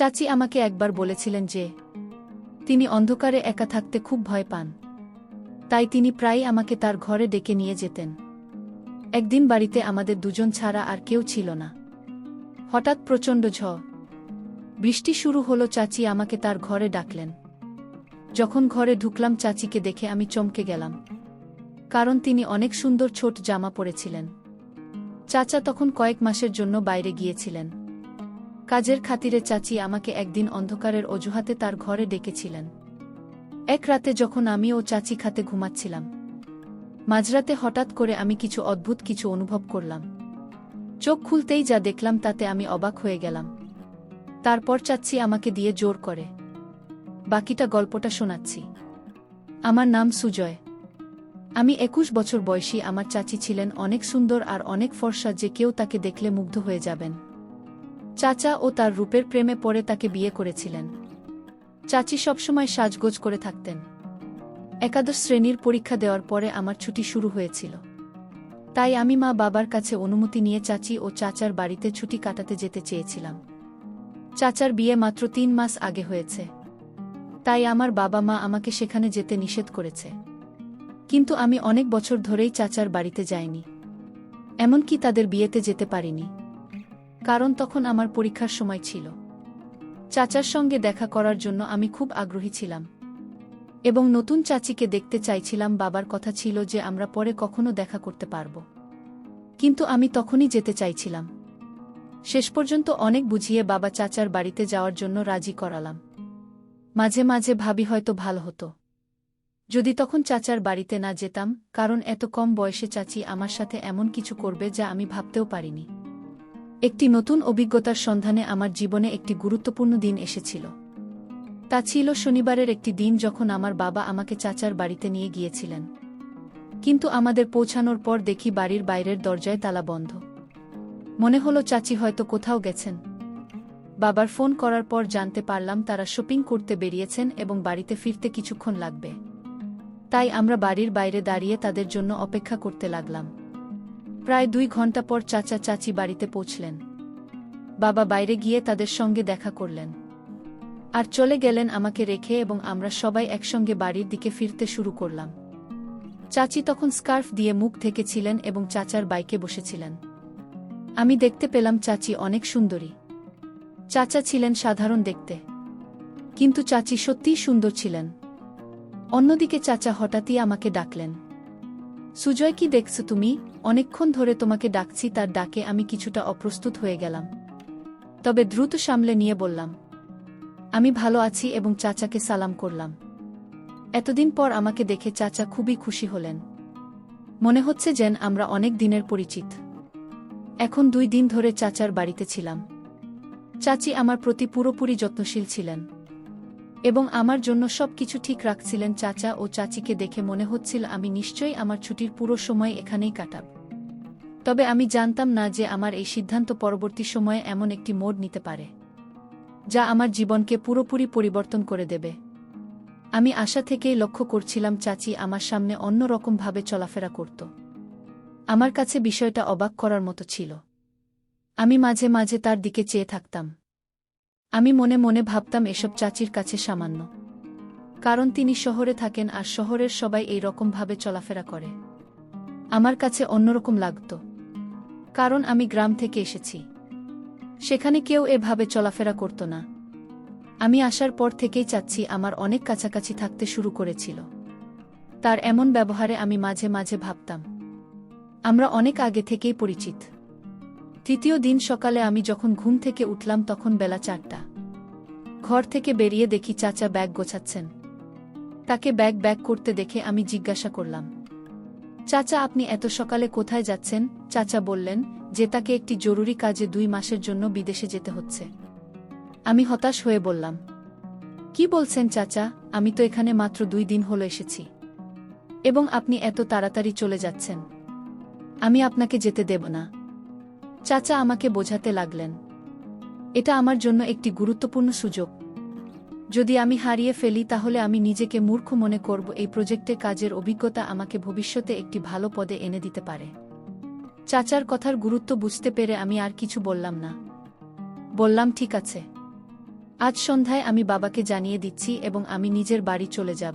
চাচি আমাকে একবার বলেছিলেন যে তিনি অন্ধকারে একা থাকতে খুব ভয় পান, তাই তিনি প্রায়ই আমাকে তার ঘরে ডেকে নিয়ে যেতেন। একদিন বাড়িতে আমাদের দুজন ছাড়া আর কেউ ছিল না। হঠাৎ প্রচণ্ড ঝড় বৃষ্টি শুরু হলো। চাচি আমাকে তার ঘরে ডাকলেন। যখন ঘরে ঢুকলাম চাচিকে দেখে আমি চমকে গেলাম, কারণ তিনি অনেক সুন্দর ছোট জামা পরেছিলেন। চাচা তখন কয়েক মাসের জন্য বাইরে গিয়েছিলেন। কাজের খাতিরে চাচি আমাকে একদিন অন্ধকারের অজুহাতে তার ঘরে ডেকেছিলেন। এক রাতে যখন আমি ও চাচি খাতে ঘুমাচ্ছিলাম, মাঝরাতে হঠাৎ করে আমি কিছু অদ্ভুত কিছু অনুভব করলাম। চোখ খুলতেই যা দেখলাম তাতে আমি অবাক হয়ে গেলাম। তারপর চাচি আমাকে দিয়ে জোর করে বাকিটা গল্পটা শোনাচ্ছি। আমার নাম সুজয়। আমি 21 বছর বয়সী। আমার চাচি ছিলেন অনেক সুন্দর আর অনেক ফর্সা, যে কেউ তাকে দেখলে মুগ্ধ হয়ে যাবেন। চাচা ও তার রূপের প্রেমে পড়ে তাকে বিয়ে করেছিলেন। চাচি সবসময় সাজগোজ করে থাকতেন। একাদশ শ্রেণীর পরীক্ষা দেওয়ার পরে আমার ছুটি শুরু হয়েছিল, তাই আমি মা বাবার কাছে অনুমতি নিয়ে চাচি ও চাচার বাড়িতে ছুটি কাটাতে যেতে চেয়েছিলাম। চাচার বিয়ে মাত্র 3 মাস আগে হয়েছে, তাই আমার বাবা মা আমাকে সেখানে যেতে নিষেধ করেছে। কিন্তু আমি অনেক বছর ধরেই চাচার বাড়িতে যাইনি, এমনকি তাদের বিয়েতে যেতে পারিনি, কারণ তখন আমার পরীক্ষার সময় ছিল। চাচার সঙ্গে দেখা করার জন্য আমি খুব আগ্রহী ছিলাম এবং নতুন চাচিকে দেখতে চাইছিলাম। বাবার কথা ছিল যে আমরা পরে কখনো দেখা করতে পারব, কিন্তু আমি তখনই যেতে চাইছিলাম। শেষ পর্যন্ত অনেক বুঝিয়ে বাবা চাচার বাড়িতে যাওয়ার জন্য রাজি করালাম। মাঝে মাঝে ভাবি হয়তো ভালো হতো যদি তখন চাচার বাড়িতে না যেতাম, কারণ এত কম বয়সে চাচি আমার সাথে এমন কিছু করবে যা আমি ভাবতেও পারিনি। একটি নতুন অভিজ্ঞতার সন্ধানে আমার জীবনে একটি গুরুত্বপূর্ণ দিন এসেছিল। তা ছিল শনিবারের একটি দিন, যখন আমার বাবা আমাকে চাচার বাড়িতে নিয়ে গিয়েছিলেন। কিন্তু আমাদের পৌঁছানোর পর দেখি বাড়ির বাইরের দরজায় তালা বন্ধ। মনে হলো চাচি হয়তো কোথাও গেছেন। বাবার ফোন করার পর জানতে পারলাম তারা শপিং করতে বেরিয়েছেন এবং বাড়িতে ফিরতে কিছুক্ষণ লাগবে। তাই আমরা বাড়ির বাইরে দাঁড়িয়ে তাদের জন্য অপেক্ষা করতে লাগলাম। প্রায় 2 ঘন্টা পর চাচা চাচি বাড়িতে পৌঁছলেন। বাবা বাইরে গিয়ে তাদের সঙ্গে দেখা করলেন আর চলে গেলেন আমাকে রেখে, এবং আমরা সবাই একসঙ্গে বাড়ির দিকে ফিরতে শুরু করলাম। চাচি তখন স্কার্ফ দিয়ে মুখ ঢেকেছিলেন এবং চাচার বাইকে বসেছিলেন। আমি দেখতে পেলাম চাচি অনেক সুন্দরী। চাচা ছিলেন সাধারণ দেখতে, কিন্তু চাচি সত্যিই সুন্দর ছিলেন। অন্যদিকে চাচা হঠাৎই আমাকে ডাকলেন, সুজয়, কি দেখছো তুমি? অনেকক্ষণ ধরে তোমাকে ডাকছি। তার ডাকে আমি কিছুটা অপ্রস্তুত হয়ে গেলাম, তবে দ্রুত সামলে নিয়ে বললাম, আমি ভালো আছি, এবং চাচাকে সালাম করলাম। এতদিন পর আমাকে দেখে চাচা খুবই খুশি হলেন। মনে হচ্ছে যেন আমরা অনেক দিনের পরিচিত। এখন 2 দিন ধরে চাচার বাড়িতে ছিলাম। চাচি আমার প্রতি পুরোপুরি যত্নশীল ছিলেন এবং আমার জন্য সবকিছু ঠিক রাখছিলেন। চাচা ও চাচিকে দেখে মনে হচ্ছিল আমি নিশ্চয়ই আমার ছুটির পুরো সময় এখানেই কাটাব। তবে আমি জানতাম না যে আমার এই সিদ্ধান্ত পরবর্তী সময়ে এমন একটি মোড় নিতে পারে যা আমার জীবনকে পুরোপুরি পরিবর্তন করে দেবে। আমি আশা থেকেই লক্ষ্য করছিলাম চাচি আমার সামনে অন্য রকমভাবে চলাফেরা করত। আমার কাছে বিষয়টা অবাক করার মতো ছিল। আমি মাঝে মাঝে তার দিকে চেয়ে থাকতাম। আমি মনে মনে ভাবতাম এসব চাচির কাছে সামান্য, কারণ তিনি শহরে থাকেন আর শহরের সবাই এই রকমভাবে চলাফেরা করে। আমার কাছে অন্যরকম লাগত, কারণ আমি গ্রাম থেকে এসেছি। সেখানে কেউ এভাবে চলাফেরা করত না। আমি আসার পর থেকেই চাচ্ছি আমার অনেক কাছাকাছি থাকতে শুরু করেছিল। তার এমন ব্যবহারে আমি মাঝে মাঝে ভাবতাম আমরা অনেক আগে থেকেই পরিচিত। তৃতীয় দিন সকালে আমি যখন ঘুম থেকে উঠলাম তখন বেলা 4টা। ঘর থেকে বেরিয়ে দেখি চাচা ব্যাগ গোছাচ্ছেন। তাকে ব্যাগ করতে দেখে আমি জিজ্ঞাসা করলাম, চাচা, আপনি এত সকালে কোথায় যাচ্ছেন? চাচা বললেন যে তাকে একটি জরুরি কাজে 2 মাসের জন্য বিদেশে যেতে হচ্ছে। আমি হতাশ হয়ে বললাম, কি বলছেন চাচা? আমি তো এখানে মাত্র 2 দিন হলো এসেছি, এবং আপনি এত তাড়াতাড়ি চলে যাচ্ছেন। আমি আপনাকে যেতে দেব না। চাচা আমাকে বোঝাতে লাগলেন, এটা আমার জন্য একটি গুরুত্বপূর্ণ সুযোগ। যদি আমি হারিয়ে ফেলি তাহলে আমি নিজেকে মূর্খ মনে করব। এই প্রজেক্টে কাজের অভিজ্ঞতা আমাকে ভবিষ্যতে একটি ভালো পদে এনে দিতে পারে। চাচার কথার গুরুত্ব বুঝতে পেরে আমি আর কিছু বললাম না। বললাম, ঠিক আছে, আজ সন্ধ্যায় আমি বাবাকে জানিয়ে দিচ্ছি এবং আমি নিজের বাড়ি চলে যাব।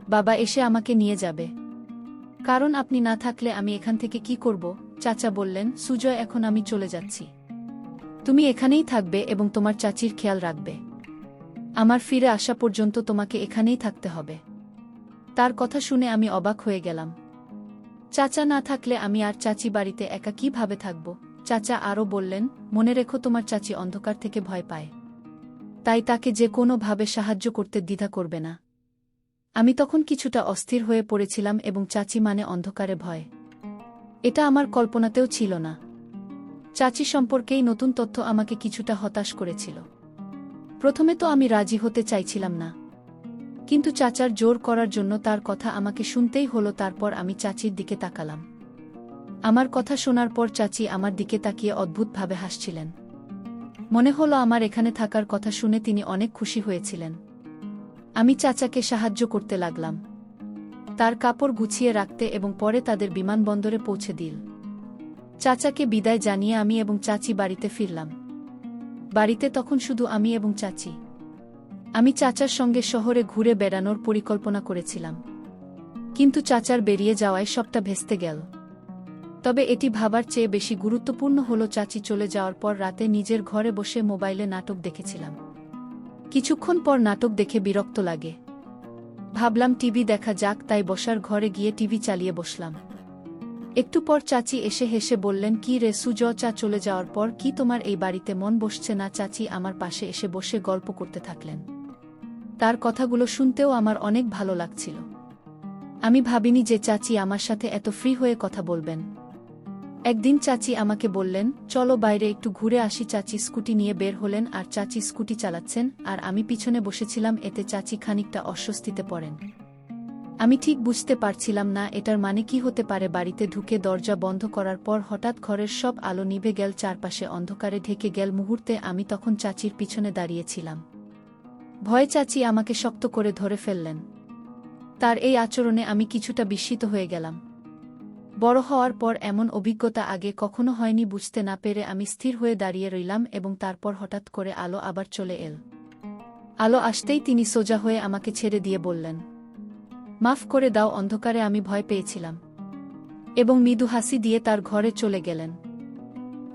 বাবা এসে আমাকে নিয়ে যাবে। কারণ আপনি না থাকলে আমি এখান থেকে কি করব? চাচা বললেন, সুজয় এখন আমি চলে যাচ্ছি। তুমি এখানেই থাকবে এবং তোমার চাচির খেয়াল রাখবে। আমার ফিরে আসা পর্যন্ত তোমাকে এখানেই থাকতে হবে। তার কথা শুনে আমি অবাক হয়ে গেলাম। চাচা না থাকলে আমি আর চাচি বাড়িতে একা কিভাবে থাকব? চাচা আরও বললেন, মনে রেখো তোমার চাচি অন্ধকার থেকে ভয় পায়। তাই তাকে যে কোনোভাবে সাহায্য করতে দ্বিধা করবে না। আমি তখন কিছুটা অস্থির হয়ে পড়েছিলাম এবং চাচি মানে অন্ধকারে ভয়। এটা আমার কল্পনাতেও ছিল না। চাচি সম্পর্কেই নতুন তথ্য আমাকে কিছুটা হতাশ করেছিল। প্রথমে তো আমি রাজি হতে চাইছিলাম না, কিন্তু চাচার জোর করার জন্য তার কথা আমাকে শুনতেই হলো। তারপর আমি চাচির দিকে তাকালাম। আমার কথা শোনার পর চাচি আমার দিকে তাকিয়ে অদ্ভুতভাবে হাসছিলেন। মনে হলো আমার এখানে থাকার কথা শুনে তিনি অনেক খুশি হয়েছিলেন। আমি চাচাকে সাহায্য করতে লাগলাম, তার কাপড় গুছিয়ে রাখতে এবং পরে তাদের বিমানবন্দরে পৌঁছে দিল। চাচাকে বিদায় জানিয়ে আমি এবং চাচি বাড়িতে ফিরলাম। বাড়িতে তখন শুধু আমি এবং চাচি। আমি চাচার সঙ্গে শহরে ঘুরে বেড়ানোর পরিকল্পনা করেছিলাম, কিন্তু চাচার বেরিয়ে যাওয়ায় সবটা ভেস্তে গেল। তবে এটি ভাবার চেয়ে বেশি গুরুত্বপূর্ণ হলো চাচি চলে যাওয়ার পর রাতে নিজের ঘরে বসে মোবাইলে নাটক দেখেছিলাম। কিছুক্ষণ পর নাটক দেখে বিরক্ত লাগে। ভাবলাম টিভি দেখা যাক, তাই বসার ঘরে গিয়ে টিভি চালিয়ে বসলাম। একটু পর চাচি এসে হেসে বললেন, কি রে সুজয়, চা চলে যাওয়ার পর কি তোমার এই বাড়িতে মন বসছে না? চাচি আমার পাশে এসে বসে গল্প করতে থাকলেন। তার কথাগুলো শুনতেও আমার অনেক ভালো লাগছিল। আমি ভাবিনি যে চাচি আমার সাথে এত ফ্রি হয়ে কথা বলবেন। একদিন চাচি আমাকে বললেন, চলো বাইরে একটু ঘুরে আসি। চাচি স্কুটি নিয়ে বের হলেন আর চাচি স্কুটি চালাচ্ছেন আর আমি পিছনে বসেছিলাম। এতে চাচি খানিকটা অস্বস্তিতে পড়েন। আমি ঠিক বুঝতে পারছিলাম না এটার মানে কি হতে পারে। বাড়িতে ঢুকে দরজা বন্ধ করার পর হঠাৎ ঘরের সব আলো নিভে গেল, চারপাশে অন্ধকারে ঢেকে গেল। মুহূর্তে আমি তখন চাচির পিছনে দাঁড়িয়েছিলাম। ভয়ে চাচি আমাকে শক্ত করে ধরে ফেললেন। তার এই আচরণে আমি কিছুটা বিস্মিত হয়ে গেলাম। বড় হওয়ার পর এমন অভিজ্ঞতা আগে কখনো হয়নি। বুঝতে না পেরে আমি স্থির হয়ে দাঁড়িয়ে রইলাম এবং তারপর হঠাৎ করে আলো আবার চলে এল। আলো আসতেই তিনি সোজা হয়ে আমাকে ছেড়ে দিয়ে বললেন, মাফ করে দাও, অন্ধকারে আমি ভয় পেয়েছিলাম, এবং মৃদু হাসি দিয়ে তার ঘরে চলে গেলেন।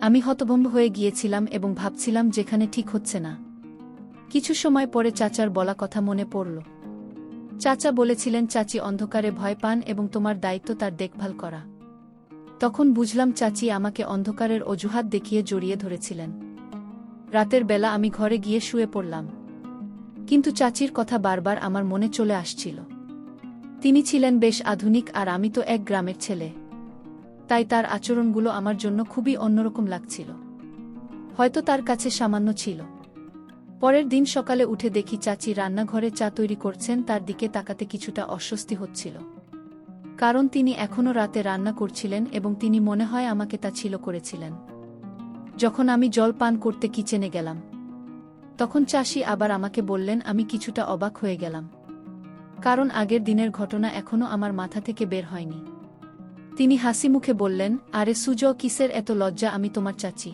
আমি হতভম্ব হয়ে গিয়েছিলাম এবং ভাবছিলাম যেখানে ঠিক হচ্ছে না। কিছু সময় পরে চাচার বলা কথা মনে পড়ল। চাচা বলেছিলেন চাচি অন্ধকারে ভয় পান এবং তোমার দায়িত্ব তার দেখভাল করা। তখন বুঝলাম চাচি আমাকে অন্ধকারের অজুহাত দেখিয়ে জড়িয়ে ধরেছিলেন। রাতের বেলা আমি ঘরে গিয়ে শুয়ে পড়লাম, কিন্তু চাচির কথা বারবার আমার মনে চলে আসছিল। তিনি ছিলেন বেশ আধুনিক আর আমি তো এক গ্রামের ছেলে, তাই তার আচরণগুলো আমার জন্য খুবই অন্যরকম লাগছিল। হয়তো তার কাছে সামান্য ছিল। পরের দিন সকালে উঠে দেখি চাচি রান্নাঘরে চা তৈরি করছেন। তার দিকে তাকাতে কিছুটা অস্বস্তি হচ্ছিল, কারণ তিনি এখনও রাতে রান্না করছিলেন এবং তিনি মনে হয় আমাকে তা ছিল করেছিলেন। যখন আমি জল পান করতে কিচেনে গেলাম, তখন চাচি আবার আমাকে বললেন। আমি কিছুটা অবাক হয়ে গেলাম, কারণ আগের দিনের ঘটনা এখনও আমার মাথা থেকে বের হয়নি। তিনি হাসি মুখে বললেন, আরে সুজয়, কিসের এত লজ্জা? আমি তোমার চাচি,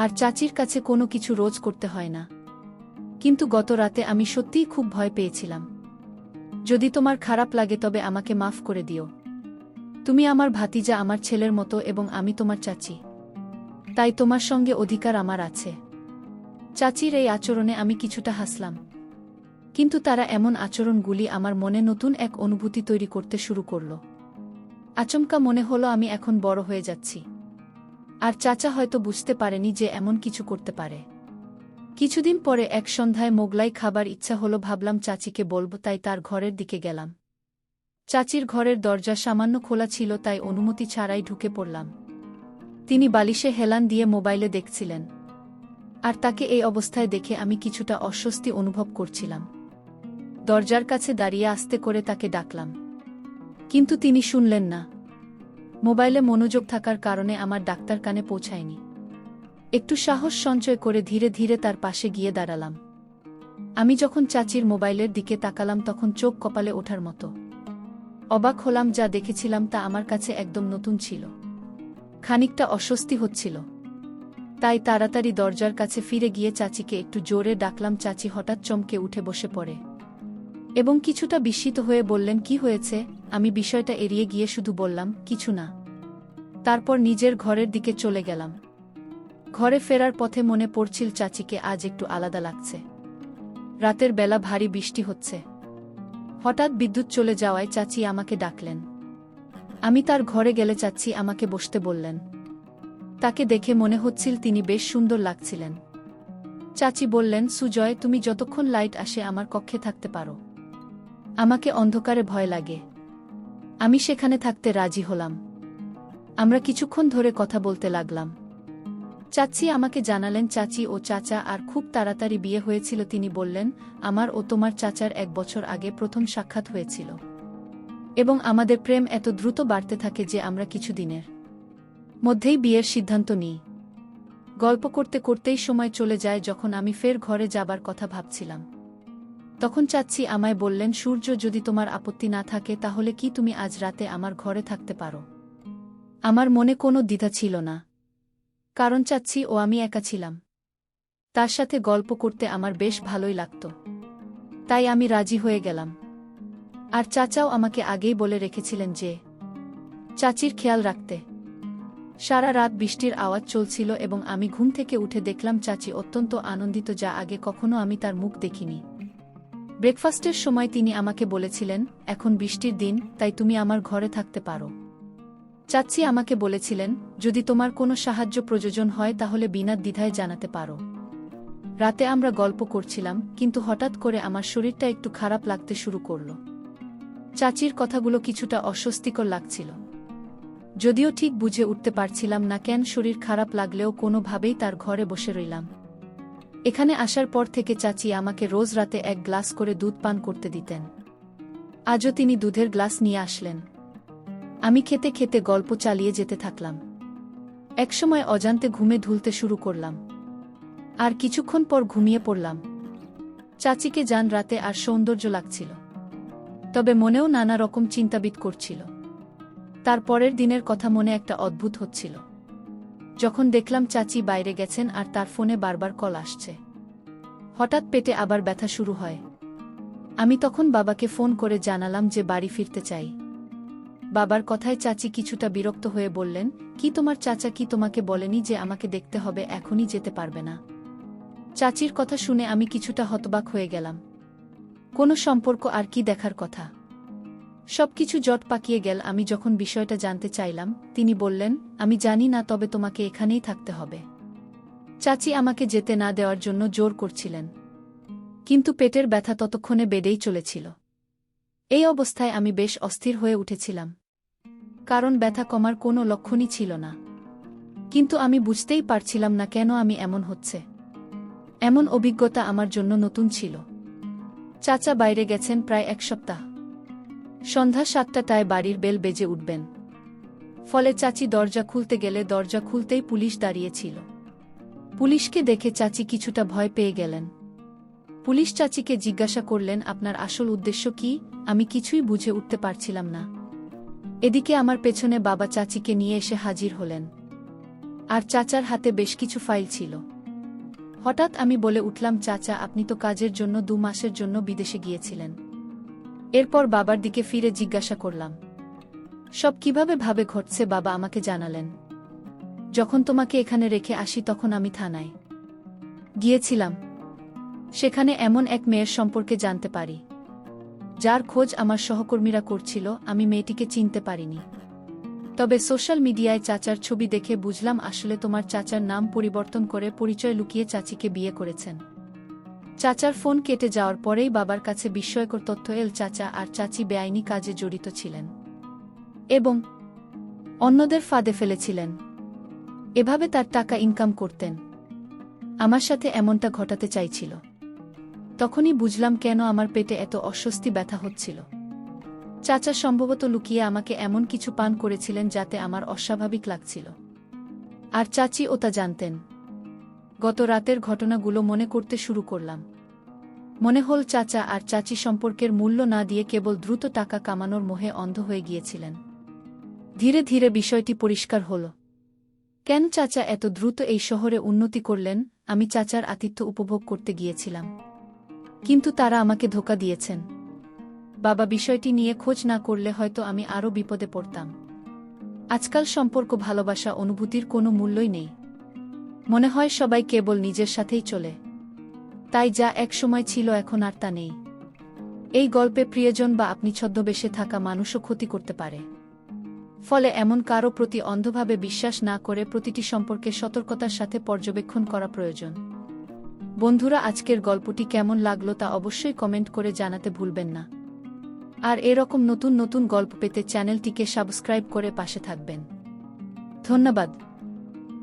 আর চাচির কাছে কোনো কিছু রোজ করতে হয় না। কিন্তু গত রাতে আমি সত্যিই খুব ভয় পেয়েছিলাম। যদি তোমার খারাপ লাগে তবে আমাকে মাফ করে দিও। তুমি আমার ভাতিজা, আমার ছেলের মতো, এবং আমি তোমার চাচি, তাই তোমার সঙ্গে অধিকার আমার আছে। চাচির এই আচরণে আমি কিছুটা হাসলাম, কিন্তু তারা এমন আচরণগুলি আমার মনে নতুন এক অনুভূতি তৈরি করতে শুরু করল। আচমকা মনে হলো আমি এখন বড় হয়ে যাচ্ছি, আর চাচা হয়তো বুঝতে পারেনি যে এমন কিছু করতে পারে। কিছুদিন পরে এক সন্ধ্যায় মোগলাই খাবার ইচ্ছা হলো। ভাবলাম চাচিকে বলবো, তাই তার ঘরের দিকে গেলাম। চাচির ঘরের দরজা সামান্য খোলা ছিল, তাই অনুমতি ছাড়াই ঢুকে পড়লাম। তিনি বালিশে হেলান দিয়ে মোবাইলে দেখছিলেন, আর তাকে এই অবস্থায় দেখে আমি কিছুটা অস্বস্তি অনুভব করছিলাম। দরজার কাছে দাঁড়িয়ে আস্তে করে তাকে ডাকলাম, কিন্তু তিনি শুনলেন না। মোবাইলে মনোযোগ থাকার কারণে আমার ডাক্তার কানে পৌঁছায়নি। একটু সাহস সঞ্চয় করে ধীরে ধীরে তার পাশে গিয়ে দাঁড়ালাম। আমি যখন চাচির মোবাইলের দিকে তাকালাম তখন চোখ কপালে ওঠার মতো। অবাক হলাম, যা দেখেছিলাম তা আমার কাছে একদম নতুন ছিল। খানিকটা অস্বস্তি হচ্ছিল। তাই তাড়াতাড়ি দরজার কাছে ফিরে গিয়ে চাচিকে একটু জোরে ডাকলাম। চাচি হঠাৎ চমকে উঠে বসে পড়ে এবং কিছুটা বিস্মিত হয়ে বললেন, কি হয়েছে? আমি বিষয়টা এড়িয়ে গিয়ে শুধু বললাম, কিছু না। তারপর নিজের ঘরের দিকে চলে গেলাম। ঘরে ফেরার পথে মনে পড়ছিল চাচিকে আজ একটু আলাদা লাগছে। রাতের বেলা ভারী বৃষ্টি হচ্ছে। হঠাৎ বিদ্যুৎ চলে যাওয়ায় চাচি আমাকে ডাকলেন। আমি তার ঘরে গেলে চাচি আমাকে বসতে বললেন। তাকে দেখে মনে হচ্ছিল তিনি বেশ সুন্দর লাগছিলেন। চাচি বললেন, সুজয়, তুমি যতক্ষণ লাইট আসে আমার কক্ষে থাকতে পারো। আমাকে অন্ধকারে ভয় লাগে। আমি সেখানে থাকতে রাজি হলাম। আমরা কিছুক্ষণ ধরে কথা বলতে লাগলাম। চাচি আমাকে জানালেন চাচি ও চাচা আর খুব তাড়াতাড়ি বিয়ে হয়েছিল। তিনি বললেন, আমার ও তোমার চাচার 1 বছর আগে প্রথম সাক্ষাৎ হয়েছিল এবং আমাদের প্রেম এত দ্রুত বাড়তে থাকে যে আমরা কিছুদিনের মধ্যেই বিয়ের সিদ্ধান্ত নিই। গল্প করতে করতেই সময় চলে যায়। যখন আমি ফের ঘরে যাবার কথা ভাবছিলাম তখন চাচি আমায় বললেন, সূর্য, যদি তোমার আপত্তি না থাকে তাহলে কি তুমি আজ রাতে আমার ঘরে থাকতে পারো? আমার মনে কোনো দ্বিধা ছিল না, কারণ চাচি ও আমি একা ছিলাম। তার সাথে গল্প করতে আমার বেশ ভালোই লাগত। তাই আমি রাজি হয়ে গেলাম। আর চাচাও আমাকে আগেই বলে রেখেছিলেন যে চাচির খেয়াল রাখতে। সারা রাত বৃষ্টির আওয়াজ চলছিল এবং আমি ঘুম থেকে উঠে দেখলাম চাচি অত্যন্ত আনন্দিত, যা আগে কখনো আমি তার মুখ দেখিনি। ব্রেকফাস্টের সময় তিনি আমাকে বলেছিলেন, এখন বৃষ্টির দিন, তাই তুমি আমার ঘরে থাকতে পারো। চাচি আমাকে বলেছিলেন, যদি তোমার কোনো সাহায্য প্রয়োজন হয় তাহলে বিনা দ্বিধায় জানাতে পারো। রাতে আমরা গল্প করছিলাম, কিন্তু হঠাৎ করে আমার শরীরটা একটু খারাপ লাগতে শুরু করল। চাচির কথাগুলো কিছুটা অস্বস্তিকর লাগছিল। যদিও ঠিক বুঝে উঠতে পারছিলাম না কেন শরীর খারাপ লাগলেও কোনোভাবেই তার ঘরে বসে রইলাম। এখানে আসার পর থেকে চাচি আমাকে রোজ রাতে 1 গ্লাস করে দুধ পান করতে দিতেন। আজও তিনি দুধের গ্লাস নিয়ে আসলেন। আমি খেতে খেতে গল্প চালিয়ে যেতে থাকলাম। একসময় অজান্তে ঘুমে ঢুলতে শুরু করলাম আর কিছুক্ষণ পর ঘুমিয়ে পড়লাম। চাচিকে জান রাতে আর সৌন্দর্য লাগছিল, তবে মনেও নানা রকম চিন্তাবিদ করছিল। তার পরের দিনের কথা মনে একটা অদ্ভুত হচ্ছিল। যখন দেখলাম চাচি বাইরে গেছেন আর তার ফোনে বারবার কল আসছে। হঠাৎ পেটে আবার ব্যথা শুরু হয়। আমি তখন বাবাকে ফোন করে জানালাম যে বাড়ি ফিরতে চাই। বাবার কথায় চাচি কিছুটা বিরক্ত হয়ে বললেন, কি তোমার চাচা কি তোমাকে বলেনি যে আমাকে দেখতে হবে, এখনই যেতে পারবে না? চাচির কথা শুনে আমি কিছুটা হতবাক হয়ে গেলাম। কোনো সম্পর্ক আর কি দেখার কথা? সবকিছু জট পাকিয়ে গেল। আমি যখন বিষয়টা জানতে চাইলাম তিনি বললেন, আমি জানি না, তবে তোমাকে এখানেই থাকতে হবে। চাচি আমাকে যেতে না দেওয়ার জন্য জোর করছিলেন, কিন্তু পেটের ব্যথা ততক্ষণে বেড়েই চলেছিল। এই অবস্থায় আমি বেশ অস্থির হয়ে উঠেছিলাম, কারণ ব্যথা কমার কোনো লক্ষণই ছিল না। কিন্তু আমি বুঝতেই পারছিলাম না কেন আমি এমন হচ্ছে। এমন অভিজ্ঞতা আমার জন্য নতুন ছিল। চাচা বাইরে গেছেন প্রায় 1 সপ্তাহ। সন্ধ্যা 7টায় বাড়ির বেল বেজে উঠবেন। ফলে চাচি দরজা খুলতে গেলে দরজা খুলতেই পুলিশ দাঁড়িয়েছিল। পুলিশকে দেখে চাচি কিছুটা ভয় পেয়ে গেলেন। পুলিশ চাচিকে জিজ্ঞাসা করলেন, আপনার আসল উদ্দেশ্য কি? আমি কিছুই বুঝে উঠতে পারছিলাম না। এদিকে আমার পেছনে বাবা চাচিকে নিয়ে এসে হাজির হলেন, আর চাচার হাতে বেশ কিছু ফাইল ছিল। হঠাৎ আমি বলে উঠলাম, চাচা, আপনি তো কাজের জন্য 2 মাসের জন্য বিদেশে গিয়েছিলেন। এরপর বাবার দিকে ফিরে জিজ্ঞাসা করলাম, সব কিভাবে ভাবে ঘটছে? বাবা আমাকে জানালেন, যখন তোমাকে এখানে রেখে আসি তখন আমি থানায় গিয়েছিলাম। সেখানে এমন এক মেয়ের সম্পর্কে জানতে পারি, যার খোঁজ আমার সহকর্মীরা করছিল। আমি মেয়েটিকে চিনতে পারিনি, তবে সোশ্যাল মিডিয়ায় চাচার ছবি দেখে বুঝলাম আসলে তোমার চাচার নাম পরিবর্তন করে পরিচয় লুকিয়ে চাচিকে বিয়ে করেছেন। চাচার ফোন কেটে যাওয়ার পরেই বাবার কাছে বিস্ময়কর তথ্য এল, চাচা আর চাচি বেআইনি কাজে জড়িত ছিলেন এবং অন্যদের ফাঁদে ফেলেছিলেন। এভাবে তার টাকা ইনকাম করতেন। আমার সাথে এমনটা ঘটাতে চাইছিল। তখনই বুঝলাম কেন আমার পেটে এত অস্বস্তি ব্যথা হচ্ছিল। চাচা সম্ভবত লুকিয়ে আমাকে এমন কিছু পান করেছিলেন যাতে আমার অস্বাভাবিক লাগছিল, আর চাচি ও তা জানতেন। গত রাতের ঘটনাগুলো মনে করতে শুরু করলাম। মনে হল চাচা আর চাচি সম্পর্কের মূল্য না দিয়ে কেবল দ্রুত টাকা কামানোর মোহে অন্ধ হয়ে গিয়েছিলেন। ধীরে ধীরে বিষয়টি পরিষ্কার হল। কেন চাচা এত দ্রুত এই শহরে উন্নতি করলেন? আমি চাচার আতিথ্য উপভোগ করতে গিয়েছিলাম, কিন্তু তারা আমাকে ধোঁকা দিয়েছেন। বাবা বিষয়টি নিয়ে খোঁজ না করলে হয়তো আমি আরও বিপদে পড়তাম। আজকাল সম্পর্ক, ভালোবাসা, অনুভূতির কোনো মূল্যই নেই। মনে হয় সবাই কেবল নিজের সাথেই চলে। তাই যা এক সময় ছিল এখন আর তা নেই। এই গল্পে প্রিয়জন বা আপনি ছদ্মবেশে থাকা মানুষও ক্ষতি করতে পারে। ফলে এমন কারো প্রতি অন্ধভাবে বিশ্বাস না করে প্রতিটি সম্পর্কে সতর্কতার সাথে পর্যবেক্ষণ করা প্রয়োজন। বন্ধুরা, আজকের গল্পটি কেমন লাগলো তা অবশ্যই কমেন্ট করে জানাতে ভুলবেন না। আর এরকম নতুন নতুন গল্প পেতে চ্যানেলটিকে সাবস্ক্রাইব করে পাশে থাকবেন। ধন্যবাদ।